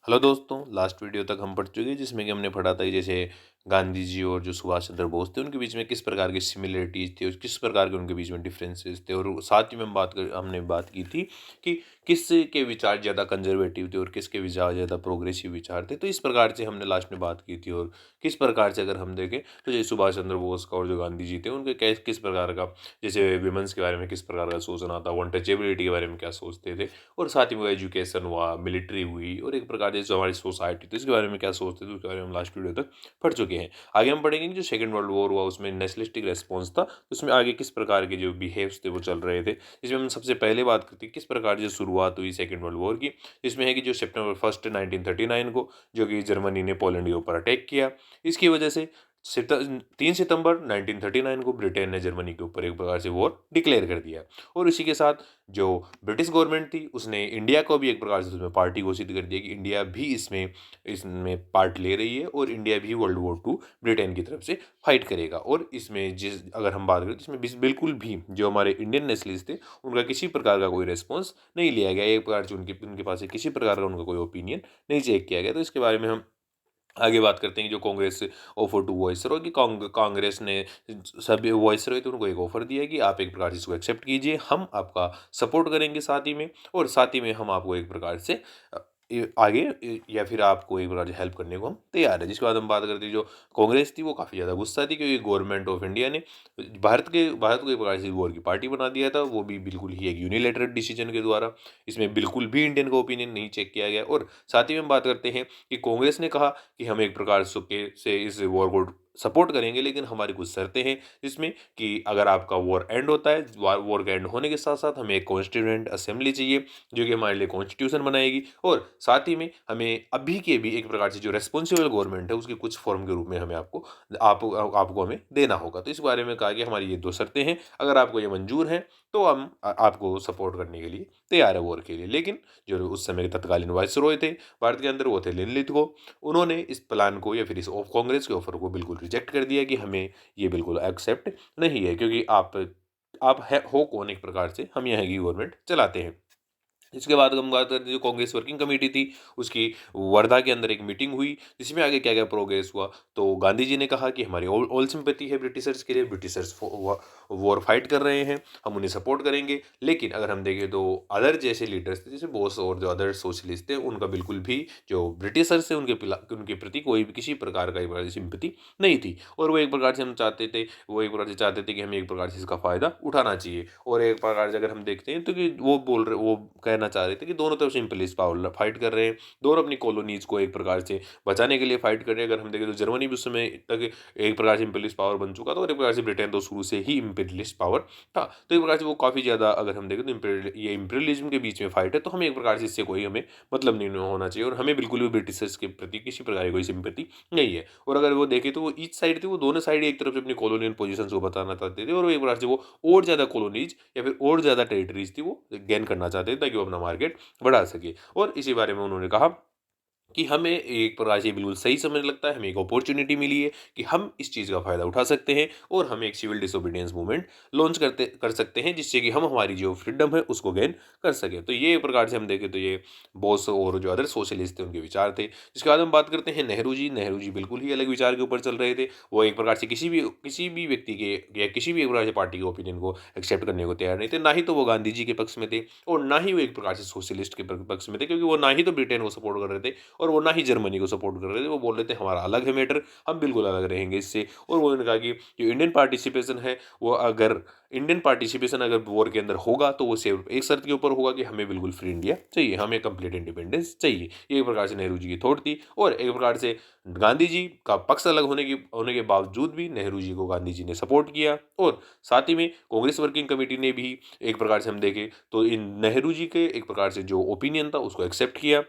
Hello दोस्तों, last video तक हम पढ़ चुके हैं जिसमें कि हमने पढ़ा था कि जैसे गांधी जी और जो सुभाष चंद्र बोस थे उनके बीच में किस प्रकार की सिमिलरिटीज थी और किस प्रकार के उनके बीच में डिफरेंसेस थे। और साथ ही में हमने बात की थी कि किस के विचार ज़्यादा कंजर्वेटिव थे और किसके विचार ज़्यादा प्रोग्रेसिव विचार थे। तो इस प्रकार से हमने लास्ट में बात की थी। और किस प्रकार से अगर हम देखें तो जैसे सुभाष चंद्र बोस का और जो गांधी जी थे उनके किस प्रकार का, जैसे विमेंस के बारे में किस प्रकार का सोचना था, वन टचेबिलिटी के बारे में क्या सोचते थे, और साथ ही में एजुकेशन हुआ, मिलिट्री हुई, और एक प्रकार से जो हमारी सोसाइटी थी इसके बारे में क्या सोचते थे उसके बारे में हम लास्ट वीडियो तक पढ़ चुके हैं। आगे हम पढ़ेंगे कि जो सेकंड वर्ल्ड वॉर हुआ उसमें नेशनलिस्टिक रेस्पॉन्स था, तो उसमें आगे किस प्रकार के जो बिहेव्स थे वो चल रहे थे। इसमें हम सबसे पहले बात करते हैं किस प्रकार से शुरुआत हुई सेकंड वर्ल्ड वॉर की। इसमें है कि जो सितंबर 1 1939 को जो कि जर्मनी ने पोलैंड के ऊपर अटैक किया, इसकी वजह से 3 सितंबर 1939 को ब्रिटेन ने जर्मनी के ऊपर एक प्रकार से वॉर डिक्लेयर कर दिया। और इसी के साथ जो ब्रिटिश गवर्नमेंट थी उसने इंडिया को भी एक प्रकार से उसमें पार्टी घोषित कर दिया कि इंडिया भी इसमें इसमें पार्ट ले रही है और इंडिया भी वर्ल्ड वॉर 2 ब्रिटेन की तरफ से फाइट करेगा। और इसमें जिस अगर हम बात करें तो इसमें बिल्कुल भी जो हमारे इंडियन नेशनलिस्ट थे उनका किसी प्रकार का कोई रिस्पॉन्स नहीं लिया गया। एक प्रकार से उनके उनके पास से किसी प्रकार का उनका कोई ओपिनियन नहीं चेक किया गया। तो इसके बारे में हम आगे बात करते हैं कि जो कांग्रेस ऑफर टू वॉइसरॉय कि कांग्रेस ने सभी वॉइसरॉय थे उनको एक ऑफर दिया कि आप एक प्रकार से इसको एक्सेप्ट कीजिए, हम आपका सपोर्ट करेंगे साथ ही में, और साथ ही में हम आपको एक प्रकार से आगे या फिर आपको एक प्रकार से हेल्प करने को हम तैयार है। जिसके बाद हम बात करते हैं जो कांग्रेस थी वो काफ़ी ज़्यादा गुस्सा थी क्योंकि गवर्नमेंट ऑफ इंडिया ने भारत को एक प्रकार से वॉर की पार्टी बना दिया था, वो भी बिल्कुल ही एक यूनिलेटरल डिसीजन के द्वारा। इसमें बिल्कुल भी इंडियन का ओपिनियन नहीं चेक किया गया। और साथ ही में हम बात करते हैं कि कांग्रेस ने कहा कि हम एक प्रकार से इस वॉर को सपोर्ट करेंगे, लेकिन हमारी कुछ शर्तें हैं जिसमें कि अगर आपका वॉर एंड होता है, वॉर का एंड होने के साथ साथ हमें एक कॉन्स्टिट्यूएंट असेंबली चाहिए जो कि हमारे लिए कॉन्स्टिट्यूशन बनाएगी, और साथ ही में हमें अभी के भी एक प्रकार से जो रेस्पॉन्सिबल गवर्नमेंट है उसकी कुछ फॉर्म के रूप में हमें आपको हमें देना होगा। तो इस बारे में कहा कि हमारी ये दो शर्तें हैं, अगर आपको ये मंजूर है तो हम आपको सपोर्ट करने के लिए तैयार है वॉर के लिए। लेकिन जो उस समय के तत्कालीन वायसरॉय थे भारत के अंदर वो थे लिनलिथगो, उन्होंने इस प्लान को या फिर इस कांग्रेस के ऑफर को बिल्कुल रिजेक्ट कर दिया कि हमें ये बिल्कुल एक्सेप्ट नहीं है, क्योंकि आप है हो कौन एक प्रकार से, हम यहाँ की गवर्नमेंट चलाते हैं। इसके बाद हम बात करते हैं जो कांग्रेस वर्किंग कमेटी थी उसकी वर्धा के अंदर एक मीटिंग हुई जिसमें आगे क्या क्या प्रोग्रेस हुआ। तो गांधी जी ने कहा कि हमारी ऑल सिंपैथी है ब्रिटिशर्स के लिए, ब्रिटिशर्स वॉर फाइट कर रहे हैं, हम उन्हें सपोर्ट करेंगे। लेकिन अगर हम देखें तो अदर जैसे लीडर्स थे जैसे बोस और जो अदर सोशलिस्ट थे उनका बिल्कुल भी जो ब्रिटिशर्स थे उनके प्रति कोई भी किसी प्रकार का सिंपैथी नहीं थी। और वो एक प्रकार से चाहते थे कि हमें एक प्रकार से इसका फ़ायदा उठाना चाहिए। और एक प्रकार से अगर हम देखते हैं तो कि वो कहना चाह रहे थे कि दोनों तरफ से इम्पीरियलिस्ट पावर फाइट कर रहे हैं, दोनों अपनी कॉलोनीज को एक प्रकार से बचाने के लिए फाइट कर रहे हैं। अगर हम देखें तो जर्मनी भी उस समय तक एक प्रकार से इम्पीरियलिस्ट पावर बन चुका था, और एक प्रकार से ब्रिटेन तो शुरू से ही इम्पीरियलिस्ट पावर था। तो एक प्रकार से वो काफ़ी ज़्यादा, अगर हम देखें तो ये इम्पीरियलिज्म के बीच में फाइट है, तो हमें एक प्रकार से इससे कोई हमें मतलब नहीं होना चाहिए, और हमें बिल्कुल भी ब्रिटिशर्स के प्रति किसी प्रकार की कोई सिंपैथी नहीं है। और अगर वो देखें तो वो ईच साइड थी, वो दोनों साइड एक तरफ से अपनी कॉलोनियल पोजीशन को बताना चाहते थे, और वो एक प्रकार से वो और ज़्यादा कॉलोनीज या फिर और ज़्यादा टेरिटरीज थी वो गेन करना चाहते थे ताकि वो अपना मार्केट बढ़ा सके। और इसी बारे में उन्होंने कहा कि हमें एक प्रकार से बिल्कुल सही समझ लगता है, हमें एक अपॉर्चुनिटी मिली है कि हम इस चीज़ का फ़ायदा उठा सकते हैं और हम एक सिविल डिसोबीडियंस मूवमेंट लॉन्च कर सकते हैं जिससे कि हम हमारी जो फ्रीडम है उसको गेन कर सकें। तो ये एक प्रकार से हम देखें तो ये बॉस और जो अदर सोशलिस्ट थे उनके विचार थे। जिसके बाद हम बात करते हैं नेहरू जी बिल्कुल ही अलग विचार के ऊपर चल रहे थे। वो एक प्रकार से किसी भी व्यक्ति के या किसी भी एक प्रकार से पार्टी के ओपिनियन को एक्सेप्ट करने को तैयार नहीं थे। ना ही तो वो गांधी जी के पक्ष में थे और ना ही वो एक प्रकार से सोशलिस्ट के पक्ष में थे, क्योंकि वो ना ही तो ब्रिटेन को सपोर्ट कर रहे थे और वो ना ही जर्मनी को सपोर्ट कर रहे थे। वो बोल रहे थे हमारा अलग है मैटर, हम बिल्कुल अलग रहेंगे इससे। और वो उन्होंने कहा कि जो इंडियन पार्टिसिपेशन है वो अगर वॉर के अंदर होगा तो वो सिर्फ एक शर्त के ऊपर होगा कि हमें बिल्कुल फ्री इंडिया चाहिए, हमें कंप्लीट इंडिपेंडेंस चाहिए। ये एक प्रकार से नेहरू जी की थॉट थी। और एक प्रकार से गांधी जी का पक्ष अलग होने के बावजूद भी नेहरू जी को गांधी जी ने सपोर्ट किया। और साथ ही में कांग्रेस वर्किंग कमेटी ने भी एक प्रकार से हम देखें तो इन नेहरू जी के एक प्रकार से जो ओपिनियन था उसको एक्सेप्ट किया,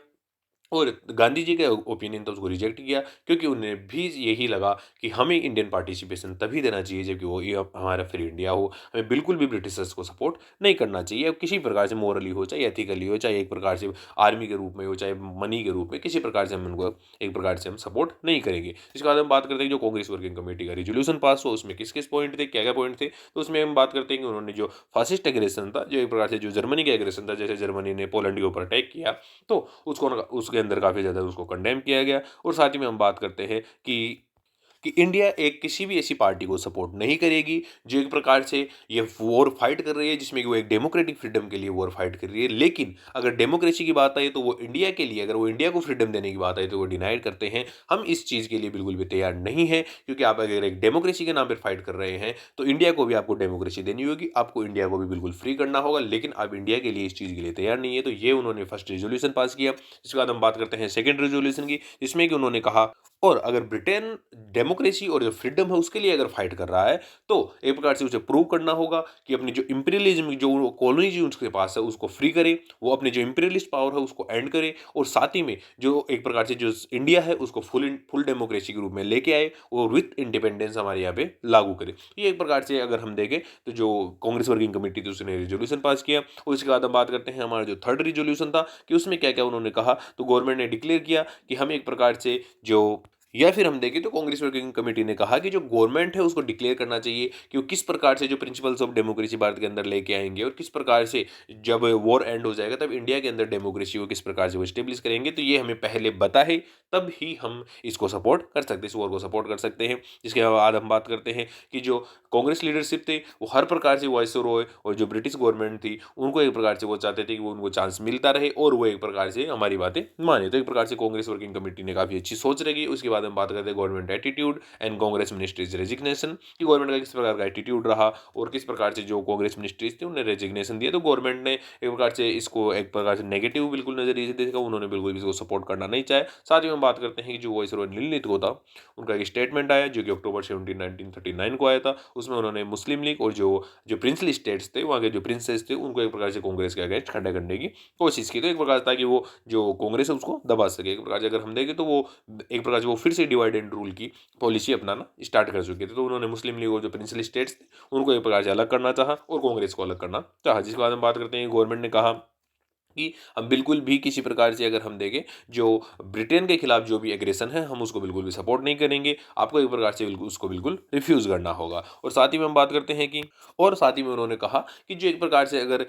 और गांधी जी का ओपिनियन था उसको रिजेक्ट किया, क्योंकि उन्हें भी यही लगा कि हमें इंडियन पार्टिसिपेशन तभी देना चाहिए जबकि वो ये हमारा फ्री इंडिया हो। हमें बिल्कुल भी ब्रिटिशर्स को सपोर्ट नहीं करना चाहिए, अब किसी प्रकार से मोरली हो, चाहे एथिकली हो, चाहे एक प्रकार से आर्मी के रूप में हो, चाहे मनी के रूप में, किसी प्रकार से हम उनको एक प्रकार से हम सपोर्ट नहीं करेंगे। इसके बाद हम बात करते हैं जो कांग्रेस वर्किंग कमेटी का रेजोल्यूशन पास हुआ उसमें किस किस पॉइंट थे, क्या क्या पॉइंट थे। तो उसमें हम बात करते हैं कि उन्होंने जो फासिस्ट एग्रेशन था, जो एक प्रकार से जो जर्मनी का एग्रेशन था, जैसे जर्मनी ने पोलैंड के ऊपर अटैक किया, तो उसको उसके अंदर काफ़ी ज़्यादा उसको कंडेम किया गया। और साथ ही में हम बात करते हैं कि इंडिया एक किसी भी ऐसी पार्टी को सपोर्ट नहीं करेगी जो एक प्रकार से ये वॉर फाइट कर रही है, जिसमें कि वो एक डेमोक्रेटिक फ्रीडम के लिए वॉर फाइट कर रही है। लेकिन अगर डेमोक्रेसी की बात आई तो वो इंडिया के लिए, अगर वो इंडिया को फ्रीडम देने की बात आई तो वो डिनाइड करते हैं। हम इस चीज़ के लिए बिल्कुल भी तैयार नहीं है, क्योंकि आप अगर एक डेमोक्रेसी के नाम पर फाइट कर रहे हैं तो इंडिया को भी आपको डेमोक्रेसी देनी होगी, आपको इंडिया को भी बिल्कुल फ्री करना होगा। लेकिन आप इंडिया के लिए इस चीज़ के लिए तैयार नहीं है, तो ये उन्होंने फर्स्ट रेजोल्यूशन पास किया। इसके बाद हम बात करते हैं सेकेंड रेजोल्यूशन की, जिसमें कि उन्होंने कहा, और अगर ब्रिटेन डेमोक्रेसी और जो फ्रीडम है उसके लिए अगर फाइट कर रहा है तो एक प्रकार से उसे प्रूव करना होगा कि अपनी जो इंपीरियलिज्म, जो कॉलोनीज उसके पास है उसको फ्री करे, वो अपने जो इंपीरियलिस्ट पावर है उसको एंड करे, और साथ ही में जो एक प्रकार से जो इंडिया है उसको फुल डेमोक्रेसी के रूप में लेके आए और विथ इंडिपेंडेंस हमारे यहाँ पे लागू करे। ये एक प्रकार से अगर हम देखें तो जो कांग्रेस वर्किंग कमेटी थी उसने रेजोल्यूशन पास किया। और इसके बाद हम बात करते हैं हमारा जो थर्ड रेजोल्यूशन था कि उसमें क्या क्या उन्होंने कहा। तो गवर्नमेंट ने डिक्लेयर किया कि हम एक प्रकार से जो, या फिर हम देखें तो कांग्रेस वर्किंग कमेटी ने कहा कि जो गवर्नमेंट है उसको डिक्लेयर करना चाहिए कि वो किस प्रकार से जो प्रिंसिपल्स ऑफ डेमोक्रेसी भारत के अंदर लेके आएंगे, और किस प्रकार से जब वॉर एंड हो जाएगा तब इंडिया के अंदर डेमोक्रेसी को किस प्रकार से वो स्टेब्लिश करेंगे। तो ये हमें पहले बता है, तब ही हम इसको सपोर्ट कर सकते हैं, इस वॉर को सपोर्ट कर सकते हैं। इसके बाद हम बात करते हैं कि जो कांग्रेस लीडरशिप थे वो हर प्रकार से वॉइस रॉय और जो ब्रिटिश गवर्नमेंट थी उनको एक प्रकार से वो चाहते थे कि वो उनको चांस मिलता रहे और वो एक प्रकार से हमारी बातें माने। तो एक प्रकार से कांग्रेस वर्किंग कमेटी ने काफ़ी अच्छी सोच रखी। उसके बाद हम बात करते हैं government attitude and Congress ministries resignation, कि गवर्नमेंट का किस प्रकार का एटीट्यूड रहा और किस प्रकार से जो कांग्रेस मिनिस्ट्रीज थी उन्हें रेजिग्नेशन दिया। तो गवर्नमेंट ने एक प्रकार से इसको एक प्रकार से नेगेटिव बिल्कुल नजरिए से देखा, उन्होंने बिल्कुल भी इसको सपोर्ट करना नहीं चाहे। साथ ही हम बात करते हैं कि जो वॉइस रॉय नील को था उनका एक स्टेटमेंट आया जो कि अक्टूबर 17 1939 को आया था। उसमें उन्होंने मुस्लिम लीग और जो जो प्रिंसली स्टेट्स थे वहाँ के जो प्रिंसेस थे उनको एक प्रकार से कांग्रेस के अगेंस्ट खड़ा करने की कोशिश की। तो एक प्रकार था कि वो जो कांग्रेस है उसको दबा सके। एक प्रकार से अगर हम देखें तो वो एक प्रकार से वो फिर से डिवाइड एंड रूल की पॉलिसी अपनाना स्टार्ट कर चुके थे। तो उन्होंने मुस्लिम लीग और जो प्रिंसली स्टेट्स थे उनको एक प्रकार से अलग करना चाहा और कांग्रेस को अलग करना चाहा। जिसके बाद हम बात करते हैं गवर्नमेंट ने कहा कि हम बिल्कुल भी किसी प्रकार से अगर हम देखें जो ब्रिटेन के खिलाफ जो भी एग्रेशन है हम उसको बिल्कुल भी सपोर्ट नहीं करेंगे, आपको एक प्रकार से बिल्कुल उसको बिल्कुल रिफ्यूज़ करना होगा। और साथ ही में हम बात करते हैं कि, और साथ ही में उन्होंने कहा कि जो एक प्रकार से अगर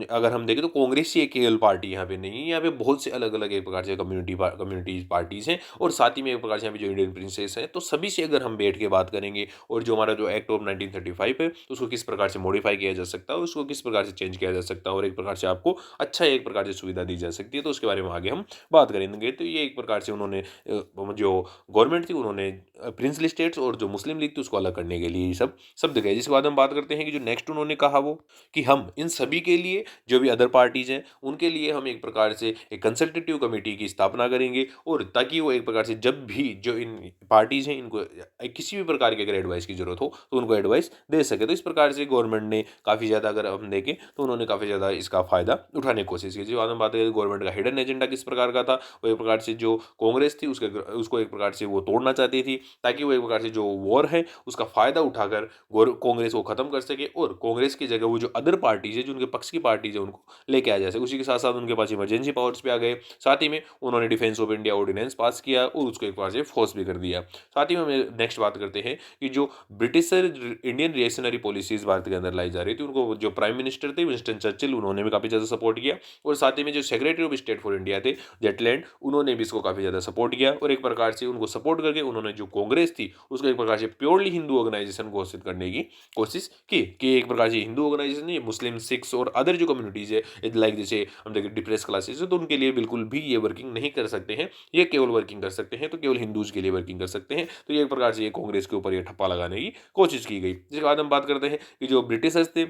अगर हम देखें तो कांग्रेस ही एक केवल पार्टी यहाँ पे नहीं है, यहाँ पे बहुत से अलग अलग एक प्रकार से कम्युनिटी पार्टीज़ हैं। और साथ ही में एक प्रकार से यहाँ पे जो इंडियन प्रिंसेस हैं, तो सभी से अगर हम बैठ के बात करेंगे और जो हमारा जो एक्ट ऑफ 1935 है तो उसको किस प्रकार से मॉडिफाई किया जा सकता है, उसको किस प्रकार से चेंज किया जा सकता है और एक प्रकार से आपको अच्छा एक प्रकार से सुविधा दी जा सकती है, तो उसके बारे में आगे हम बात करेंगे। तो ये एक प्रकार से उन्होंने जो गवर्नमेंट थी उन्होंने प्रिंसली स्टेट्स और जो मुस्लिम लीग थी उसको अलग करने के लिए ये सब शब्द कहे। जिसके बाद हम बात करते हैं कि जो नेक्स्ट उन्होंने कहा वो कि हम इन सभी के लिए जो भी अदर पार्टीज हैं उनके लिए हम एक प्रकार से एक कंसल्टेटिव कमेटी की स्थापना करेंगे, और ताकि वो एक प्रकार से जब भी जो इन पार्टीज हैं इनको किसी भी प्रकार की अगर एडवाइस की जरूरत हो तो उनको एडवाइस दे सके। तो इस प्रकार से गवर्नमेंट ने काफ़ी ज़्यादा अगर हम देखें तो उन्होंने काफ़ी ज़्यादा इसका फायदा उठाने की कोशिश की। बाद में बात करें गवर्नमेंट का हिडन एजेंडा किस प्रकार का था, वो एक प्रकार से जो कांग्रेस थी उसको एक प्रकार से वो तोड़ना चाहती थी, ताकि वो एक प्रकार से जो वॉर है उसका फायदा उठाकर कांग्रेस को खत्म कर सके और कांग्रेस की जगह वो जो अदर पार्टीज है जो उनके पक्ष की पार्टीज है उनको लेके आ जा सके। उसी के साथ साथ उनके पास इमरजेंसी पावर्स भी आ गए। साथ ही में उन्होंने defence of India ordinance pass किया और उसको एक प्रकार से फोर्स भी कर दिया। साथ ही में नेक्स्ट बात करते हैं कि जो britisher Indian reactionary policies Bharat के अंदर लाई जा रही थी उनको जो प्राइम मिनिस्टर थे विंस्टन चर्चिल उन्होंने भी काफ़ी ज़्यादा सपोर्ट किया। और साथ ही में जो secretary of state for India थे जेटलैंड उन्होंने भी इसको काफ़ी ज़्यादा सपोर्ट किया। और एक प्रकार से उनको सपोर्ट करके उन्होंने जो कांग्रेस थी उसको एक प्रकार से प्योरली हिंदू ऑर्गेनाइजेशन घोषित करने की कोशिश की कि एक प्रकार से हिंदू ऑर्गेनाइजेशन नहीं, मुस्लिम सिख्स और अदर जो कम्युनिटीज़ है लाइक जैसे हम देखें डिप्रेस क्लासेस है तो उनके लिए बिल्कुल भी ये वर्किंग नहीं कर सकते हैं, ये केवल वर्किंग कर सकते हैं तो केवल हिंदूज के लिए वर्किंग कर सकते हैं। तो ये एक प्रकार से ये कांग्रेस के ऊपर ये ठप्पा लगाने की कोशिश की गई। जिसके बाद हम बात करते हैं कि जो ब्रिटिशर्स थे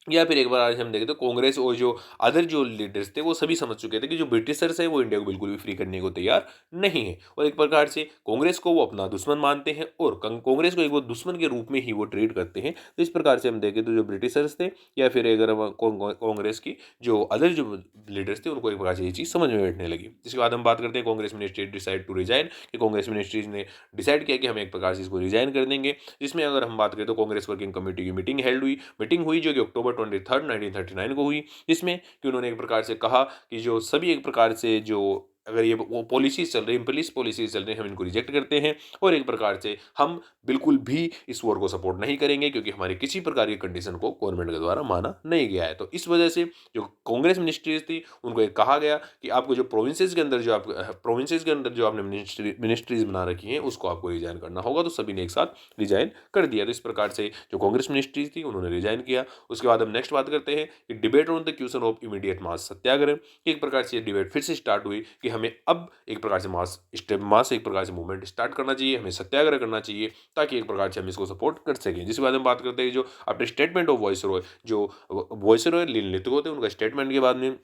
या फिर एक बार आज हम देखें तो कांग्रेस और जो अदर जो लीडर्स थे वो सभी समझ चुके थे कि जो ब्रिटिशर्स है वो इंडिया को बिल्कुल भी फ्री करने को तैयार नहीं है, और एक प्रकार से कांग्रेस को वो अपना दुश्मन मानते हैं और कांग्रेस को एक वो दुश्मन के रूप में ही वो ट्रीट करते हैं। तो इस प्रकार से हम देखें तो जो ब्रिटिशर्स थे या फिर अगर हम कांग्रेस की जो अदर जो लीडर्स थे उनको एक प्रकार से ये चीज़ समझ में बैठने लगी। जिसके बाद हम बात करते हैं Congress ministry decide to resign, कि कांग्रेस मिनिस्ट्रीज ने डिसाइड किया कि हम एक प्रकार से इसको रिजाइन कर देंगे। जिसमें अगर हम बात करें तो कांग्रेस वर्किंग कमेटी की मीटिंग हुई जो कि अक्टूबर 23 1939 को हुई, जिसमें कि उन्होंने एक प्रकार से कहा कि जो सभी एक प्रकार से जो अगर ये वो पॉलिसीज़ चल रही है, इम्पीरियलिस्ट पॉलिसीज़ चल रही हैं, हम इनको रिजेक्ट करते हैं और एक प्रकार से हम बिल्कुल भी इस वॉर को सपोर्ट नहीं करेंगे क्योंकि हमारी किसी प्रकार की कंडीशन को गवर्नमेंट के द्वारा माना नहीं गया है। तो इस वजह से जो कांग्रेस मिनिस्ट्रीज़ थी, उनको ये कहा गया कि आपको जो प्रोविंसेस के अंदर जो आप प्रोविंसेस के अंदर जो आपने मिनिस्ट्रीज़ बना रखी हैं, उसको आपको रिज़ाइन करना होगा। तो सभी ने एक साथ रिज़ाइन कर दिया। तो इस प्रकार से जो कांग्रेस मिनिस्ट्रीज़ थी, उन्होंने रिज़ाइन किया। उसके बाद हम नेक्स्ट बात करते हैं कि debate on the question of immediate mass satyagraha. एक प्रकार से ये डिबेट फिर से स्टार्ट हुई कि हमें अब एक प्रकार से मास एक प्रकार से मूवमेंट स्टार्ट करना चाहिए, हमें सत्याग्रह करना चाहिए ताकि एक प्रकार से हम इसको सपोर्ट कर सकें। जिसके बाद हम बात करते हैं जो अपने स्टेटमेंट ऑफ वॉइसरॉय, जो वॉइसरॉय लिनलिथगो थे, उनका स्टेटमेंट के बाद में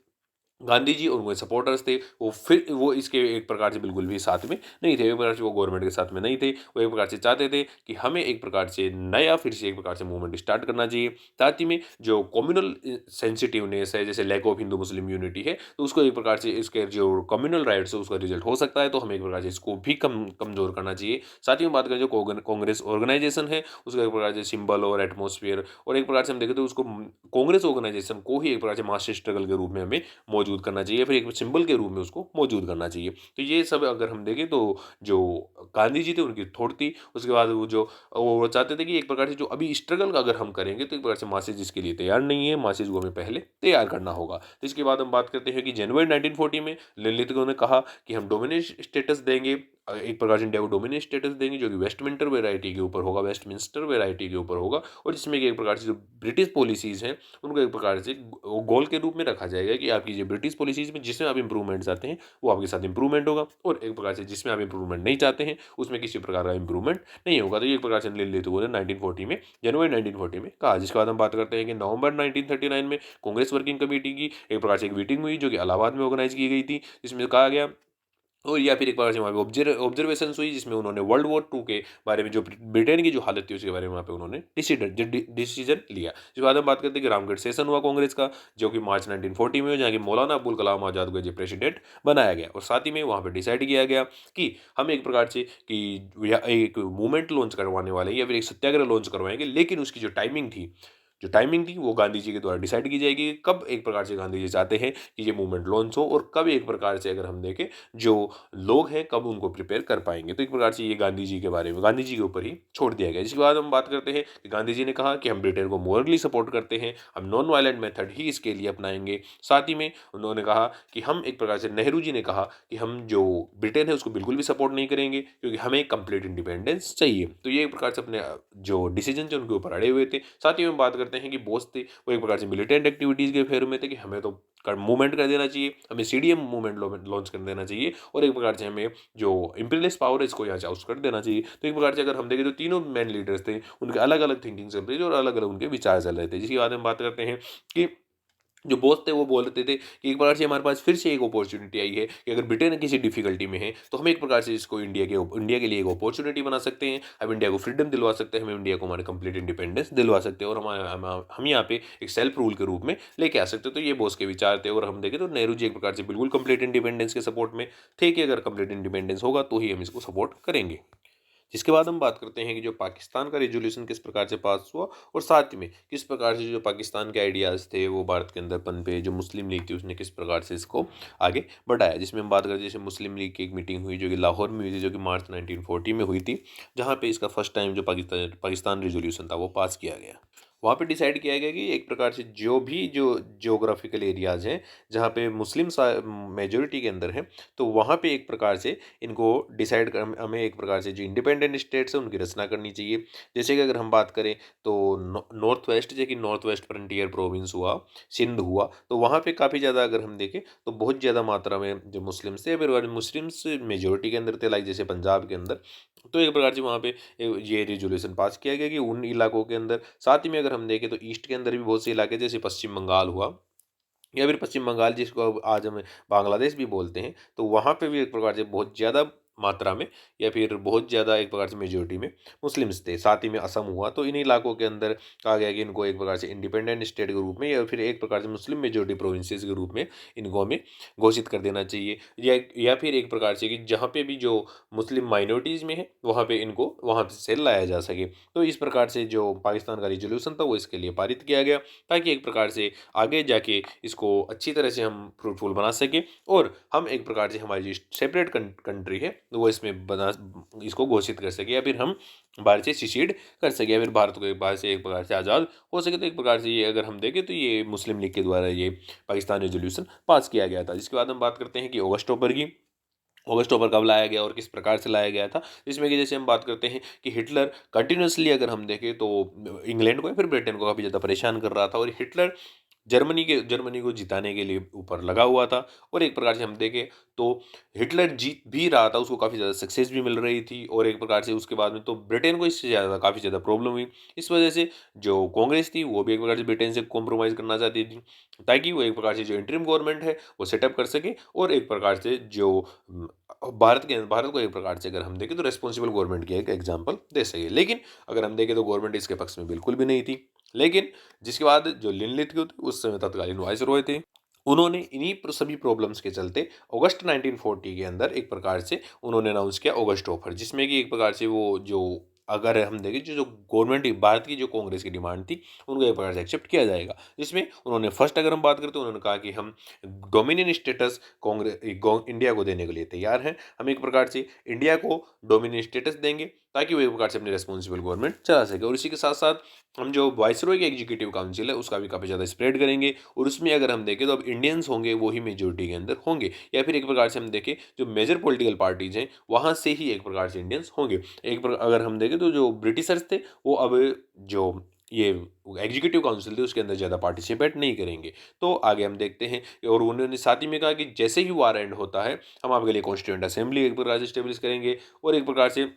गांधी जी और उनके सपोर्टर्स थे, वो इसके एक प्रकार से बिल्कुल भी साथ में नहीं थे। एक प्रकार से वो गवर्नमेंट के साथ में नहीं थे। वो एक प्रकार से चाहते थे कि हमें एक प्रकार से नया फिर से एक प्रकार से मूवमेंट स्टार्ट करना चाहिए। साथ ही में जो कम्युनल सेंसिटिवनेस है, जैसे lack of Hindu Muslim unity है, तो उसको एक प्रकार से इसके जो कम्युनल राइट्स है उसका रिजल्ट हो सकता है। तो हमें एक प्रकार से इसको भी कमज़ोर करना चाहिए। साथ ही में बात करें जो कांग्रेस ऑर्गेनाइजेशन है, उसका एक प्रकार से सिंबल और एटमोसफियर और एक प्रकार से हम देखें तो उसको कांग्रेस ऑर्गेनाइजेशन को ही एक प्रकार से मास स्ट्रगल के रूप में हमें मौजूद करना चाहिए, फिर एक सिंबल के रूप में उसको मौजूद करना चाहिए। तो ये सब अगर हम देखें तो जो गांधी जी थे उनकी थॉट थी। उसके बाद वो चाहते थे कि एक प्रकार से जो अभी स्ट्रगल अगर हम करेंगे तो एक प्रकार से मासेज इसके लिए तैयार नहीं है, मासेज को हमें पहले तैयार करना होगा। तो इसके बाद हम बात करते हैं कि जनवरी 1940 में लिनलिथगो ने कहा कि हम डोमिनेट स्टेटस देंगे, एक प्रकार से इंडिया को डोमिनेट स्टेटस देंगे जो कि वेस्टमिंटर वेराइटी के ऊपर होगा, वेस्टमिंस्टर वेराइटी के ऊपर होगा। और जिसमें कि एक प्रकार से जो ब्रिटिश पॉलिसीज़ हैं उनको एक प्रकार से गोल के रूप में रखा जाएगा कि आपकी जो ब्रिटिश पॉलिसीज़ में जिसमें आप इंप्रूवमेंट चाहते हैं वो आपके साथ इंप्रूवमेंट होगा, और एक प्रकार से जिसमें आप इंप्रूवमेंट नहीं चाहते हैं उसमें किसी प्रकार का इंप्रूवमेंट नहीं होगा। तो ये एक प्रकार से लिनलिथगो ने 1940 में, जनवरी 1940 में कहा। जिसके बाद हम बात करते हैं कि नवंबर 1939 में कांग्रेस वर्किंग कमेटी की एक प्रकार से एक मीटिंग हुई जो कि इलाहाबाद में ऑर्गेनाइज की गई थी, जिसमें कहा गया और या फिर एक प्रकार से वहाँ पे ऑब्जर्वेशंस हुई जिसमें उन्होंने वर्ल्ड वॉर 2 के बारे में, जो ब्रिटेन की जो हालत थी उसके बारे में वहाँ पे उन्होंने डिसीजन लिया। इसके बाद हम बात करते हैं कि रामगढ़ सेशन हुआ कांग्रेस का, जो कि मार्च 1940 में हुआ, जहाँ की मौलाना अबुल कलाम आज़ाद को जो प्रेसिडेंट बनाया गया। और साथ ही में वहाँ पे डिसाइड किया गया कि हम एक प्रकार से कि एक मूवमेंट लॉन्च करवाने वाले हैं या फिर एक सत्याग्रह लॉन्च करवाएंगे, लेकिन उसकी जो टाइमिंग थी वो गांधी जी के द्वारा डिसाइड की जाएगी कि कब एक प्रकार से गांधी जी चाहते हैं कि ये मूवमेंट लॉन्च हो और कब एक प्रकार से अगर हम देखें जो लोग हैं कब उनको प्रिपेयर कर पाएंगे। तो एक प्रकार से ये गांधी जी के बारे में, गांधी जी के ऊपर ही छोड़ दिया गया। इसके बाद हम बात करते हैं कि गांधी जी ने कहा कि हम ब्रिटेन को मोरली सपोर्ट करते हैं, हम नॉन वायलेंट मेथड ही इसके लिए अपनाएंगे। साथ ही में उन्होंने कहा कि हम एक प्रकार से, नेहरू जी ने कहा कि हम जो ब्रिटेन है उसको बिल्कुल भी सपोर्ट नहीं करेंगे क्योंकि हमें कंप्लीट इंडिपेंडेंस चाहिए। तो ये एक प्रकार से अपने जो डिसीजन थे उनके ऊपर अड़े हुए थे। साथ ही में बात करते हैं कि बोस थे वो एक प्रकार से मिलिटेंट एक्टिविटीज़ के फेर में थे कि हमें तो मूवमेंट कर देना चाहिए, हमें सीडीएम मूवमेंट लॉन्च कर देना चाहिए और एक प्रकार से हमें जो इंपीरियलिस्ट पावर है इसको यहाँ से आउट कर देना चाहिए। तो एक प्रकार से अगर हम देखें तो तीनों मेन लीडर्स थे, उनके अलग अलग थिंकिंग चल रही थी और अलग अलग उनके विचार चल रहे थे। जिसके बाद हम बात करते हैं कि जो बॉस थे वो बोल रहे थे कि एक प्रकार से हमारे पास फिर से एक अपॉर्चुनिटी आई है कि अगर ब्रिटेन किसी डिफिकल्टी में है तो हम एक प्रकार से इसको इंडिया के लिए एक अपॉर्चुनिटी बना सकते हैं, हम इंडिया को फ्रीडम दिलवा सकते हैं, हम इंडिया को हमारे कंप्लीट इंडिपेंडेंस दिलवा सकते हैं और हम यहाँ पे एक सेल्फ रूल के रूप में लेके आ सकते हैं। तो ये बॉस के विचार थे और हम देखें तो नेहरू जी एक प्रकार से बिल्कुल कंप्लीट इंडिपेंडेंस के सपोर्ट में थे कि अगर कंप्लीट इंडिपेंडेंस होगा तो ही हम इसको सपोर्ट करेंगे। जिसके बाद हम बात करते हैं कि जो पाकिस्तान का रेजोल्यूशन किस प्रकार से पास हुआ और साथ में किस प्रकार से जो पाकिस्तान के आइडियाज़ थे वो भारत के अंदर पनपे, जो मुस्लिम लीग थी उसने किस प्रकार से इसको आगे बढ़ाया। जिसमें हम बात करते हैं जैसे मुस्लिम लीग की एक मीटिंग हुई जो कि लाहौर में हुई थी, जो कि मार्च 1940 में हुई थी, जहाँ पे इसका फर्स्ट टाइम जो पाकिस्तान रेजोल्यूशन था वो पास किया गया। वहाँ पे डिसाइड किया गया कि एक प्रकार से जो जियोग्राफिकल एरियाज़ हैं जहाँ पे मुस्लिम मेजोरिटी के अंदर हैं, तो वहाँ पे एक प्रकार से इनको डिसाइड कर हमें एक प्रकार से जो इंडिपेंडेंट स्टेट्स हैं उनकी रचना करनी चाहिए। जैसे कि अगर हम बात करें तो नॉर्थ वेस्ट, जैसे कि नॉर्थ वेस्ट फ्रंटियर प्रोविंस हुआ, सिंध हुआ, तो वहाँ पे काफ़ी ज़्यादा अगर हम देखें तो बहुत ज़्यादा मात्रा में जो मुस्लिम्स थे, फिर मुस्लिम्स मेजोरिटी के अंदर थे, लाइक जैसे पंजाब के अंदर। तो एक प्रकार से वहाँ पे ये रेजोल्यूशन पास किया गया कि उन इलाकों के अंदर, साथ ही में अगर हम देखें तो ईस्ट के अंदर भी बहुत से इलाके जैसे पश्चिम बंगाल हुआ या फिर पश्चिम बंगाल जिसको अब आज हम बांग्लादेश भी बोलते हैं, तो वहाँ पे भी एक प्रकार से बहुत ज़्यादा मात्रा में या फिर बहुत ज़्यादा एक प्रकार से मेजॉरिटी में मुस्लिम्स थे। साथ ही में असम हुआ, तो इन्हीं इलाकों के अंदर कहा गया कि इनको एक प्रकार से इंडिपेंडेंट स्टेट के रूप में या फिर एक प्रकार से मुस्लिम मेजॉरिटी प्रोविंसेस के रूप में इनको हमें घोषित कर देना चाहिए, या फिर एक प्रकार से कि जहाँ पे भी जो मुस्लिम माइनॉरिटीज़ में है वहाँ पे इनको वहाँ से लाया जा सके। तो इस प्रकार से जो पाकिस्तान का रिजोल्यूशन था वो इसके लिए पारित किया गया, ताकि एक प्रकार से आगे जाके इसको अच्छी तरह से हम फ्रूटफुल बना सकें और हम एक प्रकार से हमारी जो सेपरेट कंट्री है वो इसमें बना इसको घोषित कर सके, या फिर हम भारत से सिसीड कर सके, या फिर भारत को एक बार से एक प्रकार से आज़ाद हो सके। तो एक प्रकार से ये अगर हम देखें तो ये मुस्लिम लीग के द्वारा ये पाकिस्तान रेजोल्यूशन पास किया गया था। जिसके बाद हम बात करते हैं कि ऑगस्ट टॉपर की। ऑगस्ट टॉपर कब लाया गया और किस प्रकार से लाया गया था, इसमें कि जैसे हम बात करते हैं कि हिटलर कंटिन्यूसली अगर हम देखें तो इंग्लैंड को या फिर ब्रिटेन को काफ़ी ज़्यादा परेशान कर रहा था, और हिटलर जर्मनी को जिताने के लिए ऊपर लगा हुआ था। और एक प्रकार से हम देखें तो हिटलर जीत भी रहा था, उसको काफ़ी ज़्यादा सक्सेस भी मिल रही थी, और एक प्रकार से उसके बाद में तो ब्रिटेन को इससे ज़्यादा काफ़ी ज़्यादा प्रॉब्लम हुई। इस वजह से जो कांग्रेस थी वो भी एक प्रकार से ब्रिटेन से कॉम्प्रोमाइज़ करना चाहती थी, ताकि वो एक प्रकार से जो इंटरिम गवर्नमेंट है वो सेटअप कर सके, और एक प्रकार से जो भारत को एक प्रकार से अगर हम देखें तो रेस्पॉन्सिबल गवर्नमेंट की एक एग्जांपल दे सके। लेकिन अगर हम देखें तो गवर्नमेंट इसके पक्ष में बिल्कुल भी नहीं थी। लेकिन जिसके बाद जो लिनलिथ थे उस समय तत्कालीन वाइसरॉय थे, उन्होंने इन्हीं सभी प्रॉब्लम्स के चलते अगस्त 1940 के अंदर एक प्रकार से उन्होंने अनाउंस किया ऑगस्ट ऑफर, जिसमें कि एक प्रकार से वो जो अगर हम देखें जो जो गवर्नमेंट भारत की जो कांग्रेस की डिमांड थी उनको एक प्रकार से एक्सेप्ट किया जाएगा। जिसमें उन्होंने फर्स्ट अगर हम बात करें तो उन्होंने कहा कि हम डोमिनियन स्टेटस कांग्रेस इंडिया को देने के लिए तैयार हैं। हम एक प्रकार से इंडिया को डोमिनियन स्टेटस देंगे, ताकि वो एक प्रकार से अपनी रेस्पॉन्सिबल गवर्नमेंट चला सके। और इसी के साथ साथ हम जो वाइसरॉय की एग्जीक्यूटिव काउंसिल है उसका भी काफ़ी ज़्यादा स्प्रेड करेंगे, और उसमें अगर हम देखें तो अब इंडियंस होंगे वो ही मेजोरिटी के अंदर होंगे, या फिर एक प्रकार से हम देखें जो मेजर पॉलिटिकल पार्टीज हैं वहाँ से ही एक प्रकार से इंडियंस होंगे। अगर हम देखें तो जो ब्रिटिशर्स थे वो अब जो ये एग्जीक्यूटिव काउंसिल थी उसके अंदर ज़्यादा पार्टिसिपेट नहीं करेंगे। तो आगे हम देखते हैं, और उन्होंने साथ ही में कहा कि जैसे ही वार एंड होता है हम आपके लिए कॉन्स्टिट्यूएंट असेंबली एक प्रकार से स्टेब्लिश करेंगे, और एक प्रकार से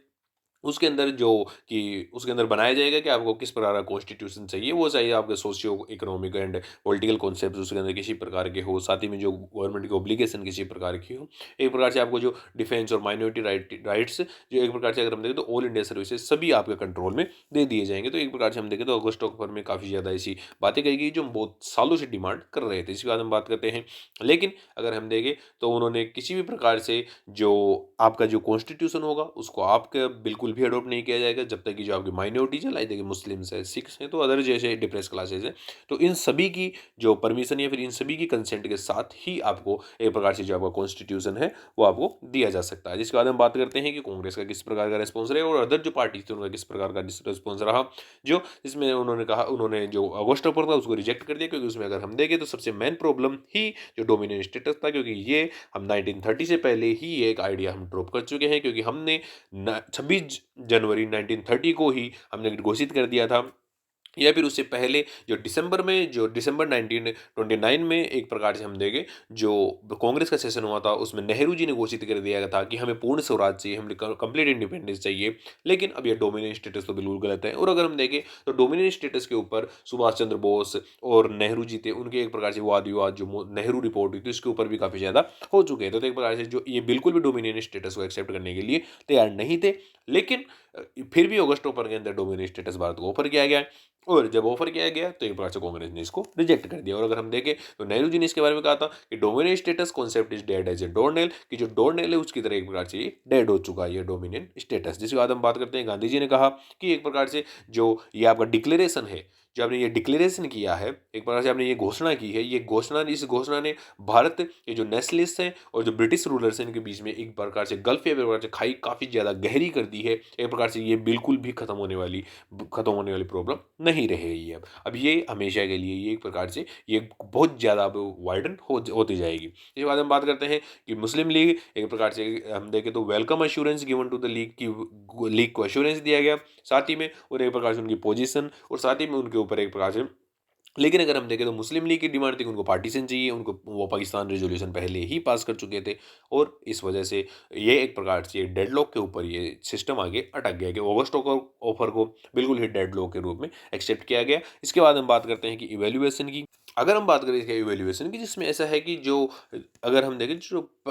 उसके अंदर जो कि उसके अंदर बनाया जाएगा कि आपको किस प्रकार का कॉन्स्टिट्यूशन चाहिए, वो चाहिए आपके socio economic and political concept उसके अंदर किसी प्रकार के हो, साथ ही में जो गवर्नमेंट की ऑब्लिगेशन किसी प्रकार की हो, एक प्रकार से आपको जो डिफेंस और माइनॉरिटी राइट्स जो एक प्रकार से अगर हम देखें तो ऑल इंडिया सर्विसेज सभी आपके कंट्रोल में दे दिए जाएंगे। तो एक प्रकार से हम देखें तो अगस्त अक्टूबर में काफ़ी ज़्यादा ऐसी बातें कही गई जो हम बहुत सालों से डिमांड कर रहे थे। इसके बाद हम बात करते हैं, लेकिन अगर हम देखें तो उन्होंने किसी भी प्रकार से जो आपका जो कॉन्स्टिट्यूशन होगा उसको आपके बिल्कुल भी अडोप्ट नहीं किया जाएगा जब तक कि जो आपकी माइनॉरिटीज है, लाइक देखिए मुस्लिम्स है, सिख्स हैं, तो अदर जैसे डिप्रेस क्लासेस हैं, तो इन सभी की जो परमिशन या फिर इन सभी की कंसेंट के साथ ही आपको एक प्रकार से जो आपका कॉन्स्टिट्यूशन है वो आपको दिया जा सकता है। जिसके बाद हम बात करते हैं कि कांग्रेस का किस प्रकार का रिस्पॉन्स रहा और अदर जो पार्टी थी उनका किस प्रकार का रिस्पॉन्स रहा, जो इसमें उन्होंने कहा उन्होंने जो अगस्त पर था उसको रिजेक्ट कर दिया, क्योंकि उसमें अगर हम देखें तो सबसे मेन प्रॉब्लम ही जो डोमिनियन स्टेटस था, क्योंकि ये हम 1930 से पहले ही ये एक आइडिया हम ड्रॉप कर चुके हैं, क्योंकि हमने 26 जनवरी 1930 को ही हमने घोषित कर दिया था, या फिर उससे पहले जो दिसंबर 1929 में एक प्रकार से हम देखें जो कांग्रेस का सेशन हुआ था उसमें नेहरू जी ने घोषित कर दिया था कि हमें पूर्ण स्वराज चाहिए, हमें कंप्लीट इंडिपेंडेंस चाहिए। लेकिन अब ये डोमिनियन स्टेटस तो बिल्कुल गलत है, और अगर हम देखें तो डोमिनियन स्टेटस के ऊपर सुभाष चंद्र बोस और नेहरू जी थे, उनके एक प्रकार से वाद विवाद जो नेहरू रिपोर्ट हुई थी उसके ऊपर भी काफ़ी ज़्यादा हो चुके थे। तो एक प्रकार से जो ये बिल्कुल भी डोमिनियन स्टेटस को एक्सेप्ट करने के लिए तैयार नहीं थे, लेकिन फिर भी अगस्त ऑफर के अंदर डोमिनियन स्टेटस भारत को ऑफर किया गया, और जब ऑफर किया गया तो एक प्रकार से कांग्रेस ने इसको रिजेक्ट कर दिया। और अगर हम देखें तो नेहरू जी ने इसके बारे में कहा था कि dominion status concept is dead as a door nail, कि जो डोर नेल है उसकी तरह एक प्रकार से ये डेड हो चुका है ये डोमिनियन स्टेटस। जिसके बाद हम बात करते हैं, गांधी जी ने कहा कि एक प्रकार से जो ये आपका डिक्लेरेशन है, जो आपने ये डिक्लेरेशन किया है, एक प्रकार से आपने ये घोषणा की है, ये घोषणा इस घोषणा ने भारत के जो नेशनलिस्ट हैं और जो ब्रिटिश रूलर्स हैं इनके बीच में एक प्रकार से गल्फ या एक प्रकार से खाई काफ़ी ज़्यादा गहरी कर दी है। एक प्रकार से ये बिल्कुल भी खत्म होने वाली प्रॉब्लम नहीं रहेगी। अब ये हमेशा के लिए ये एक प्रकार से ये बहुत ज़्यादा अब वाइडन होती जाएगी। इसके बाद हम बात करते हैं कि मुस्लिम लीग एक प्रकार से हम देखें तो welcome assurance given to the league को अश्योरेंस दिया गया, साथ ही में और एक प्रकार से उनकी पोजीशन और साथ ही में उनके ऊपर एक प्रकार से। लेकिन अगर हम देखें तो मुस्लिम लीग की डिमांड थी कि उनको पार्टीशन चाहिए, उनको वो पाकिस्तान रेजोल्यूशन पहले ही पास कर चुके थे, और इस वजह से ये एक प्रकार से डेडलॉक के ऊपर ये सिस्टम आगे अटक गया कि ऑगस्ट ऑफर को बिल्कुल ही डेडलॉक के रूप में एक्सेप्ट किया गया। इसके बाद हम बात करते हैं कि इवेल्युएशन की। अगर हम बात करें इसके इवैल्यूएशन की, जिसमें ऐसा है कि जो अगर हम देखें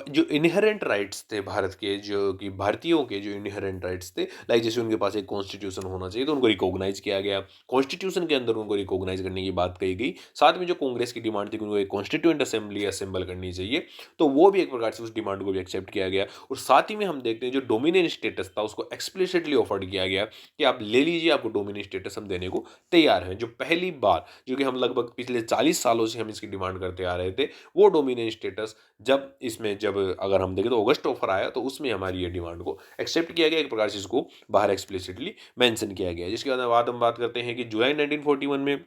जो इन्हेरेंट राइट्स थे भारत के, जो कि भारतीयों के जो इन्हेरेंट राइट्स थे, लाइक जैसे उनके पास एक कॉन्स्टिट्यूशन होना चाहिए, तो उनको रिकॉग्नाइज किया गया। कॉन्स्टिट्यूशन के अंदर उनको रिकॉग्नाइज करने की बात कही गई। साथ में जो कांग्रेस की डिमांड थी कि उनको एक कॉन्स्टिट्यूएंट असेंबली असेंबल करनी चाहिए, तो वो भी एक प्रकार से उस डिमांड को भी एक्सेप्ट किया गया। और साथ ही में हम देखते हैं जो डोमिनेंट स्टेटस था उसको एक्सप्लिसिटली ऑफर्ड किया गया कि आप ले लीजिए, आपको डोमिनेंट स्टेटस हम देने को तैयार हैं। जो पहली बार, जो कि हम लगभग पिछले 40 सालों से हम इसकी डिमांड करते आ रहे थे, वो डोमिनेंट स्टेटस जब अगर हम देखें तो अगस्त ऑफर आया, तो उसमें हमारी ये डिमांड को एक्सेप्ट किया गया, एक प्रकार से इसको बाहर एक्सप्लिसिटली मेंशन किया गया। जिसके बाद हम बात करते हैं कि जुलाई 1941 में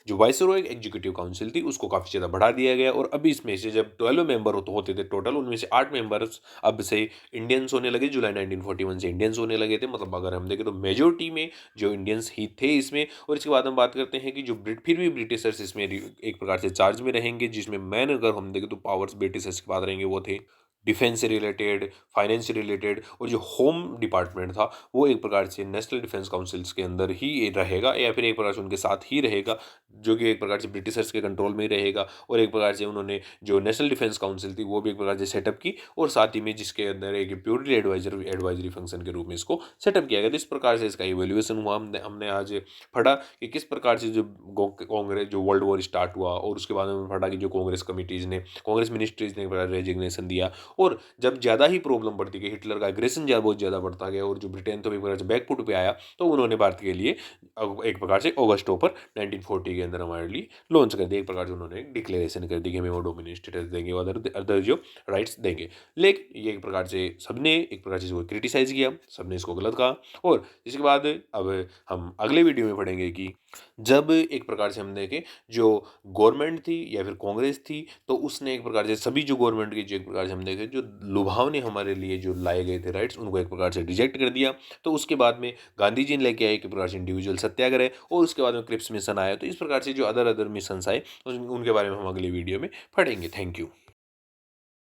जो वाइसरॉय एग्जीक्यूटिव काउंसिल थी उसको काफ़ी ज़्यादा बढ़ा दिया गया, और अभी इसमें से जब 12 मेंबर होते थे टोटल, उनमें से 8 मेंबर्स अब से इंडियंस होने लगे। जुलाई 1941 से इंडियंस होने लगे थे, मतलब अगर हम देखें तो मेजोरिटी में जो इंडियंस ही थे इसमें। और इसके बाद हम बात करते हैं कि जो फिर भी ब्रिटिशर्स इसमें एक प्रकार से चार्ज में रहेंगे, जिसमें मैन अगर हम देखें तो पावर्स ब्रिटिशर्स के पास रहेंगे वो थे डिफेंस से रिलेटेड, फाइनेंस से रिलेटेड, और जो होम डिपार्टमेंट था वो एक प्रकार से नेशनल डिफेंस काउंसिल्स के अंदर ही रहेगा, या फिर एक प्रकार से उनके साथ ही रहेगा, जो कि एक प्रकार से ब्रिटिशर्स के कंट्रोल में ही रहेगा। और एक प्रकार से उन्होंने जो नेशनल डिफेंस काउंसिल थी वो भी एक प्रकार से सेटअप की, और साथ ही में जिसके अंदर एक प्योरली एडवाइजरी फंक्शन के रूप में इसको सेटअप किया गया। तो इस प्रकार से इसका इवेल्युएशन हुआ। हमने आज पढ़ा कि किस प्रकार से जो कांग्रेस जो वर्ल्ड वॉर स्टार्ट हुआ, और उसके बाद हमने पढ़ा कि जो कांग्रेस मिनिस्ट्रीज ने रेजिग्नेशन दिया, और जब ज़्यादा ही प्रॉब्लम बढ़ती गई, हिटलर का एग्रेशन बहुत ज़्यादा बढ़ता गया, और जो ब्रिटेन तो एक प्रकार से बैकफुट पे आया, तो उन्होंने भारत के लिए एक प्रकार से अगस्त पर 1940 के अंदर हमारे लिए लॉन्च कर दिया। एक प्रकार से उन्होंने एक डिक्लेरेशन कर दी कि हमें वो डोमिनेंट स्टेटस देंगे, और अदर जो राइट्स देंगे। लेकिन ये एक प्रकार से सबने एक प्रकार से इसको क्रिटिसाइज किया, सबने इसको गलत कहा। और इसके बाद अब हम अगले वीडियो में पढ़ेंगे कि जब एक प्रकार से हम देखें जो गवर्नमेंट थी या फिर कांग्रेस थी, तो उसने एक प्रकार से सभी जो गवर्नमेंट की जो एक प्रकार से हम देखें जो लुभावने हमारे लिए जो लाए गए थे राइट्स, उनको एक प्रकार से रिजेक्ट कर दिया। तो उसके बाद में गांधी जी ने लेके आए एक प्रकार से इंडिविजुअल सत्याग्रह, और उसके बाद में क्रिप्स मिशन आया। तो इस प्रकार से जो अदर मिशन आए उनके बारे में हम अगले वीडियो में पढ़ेंगे। Thank you.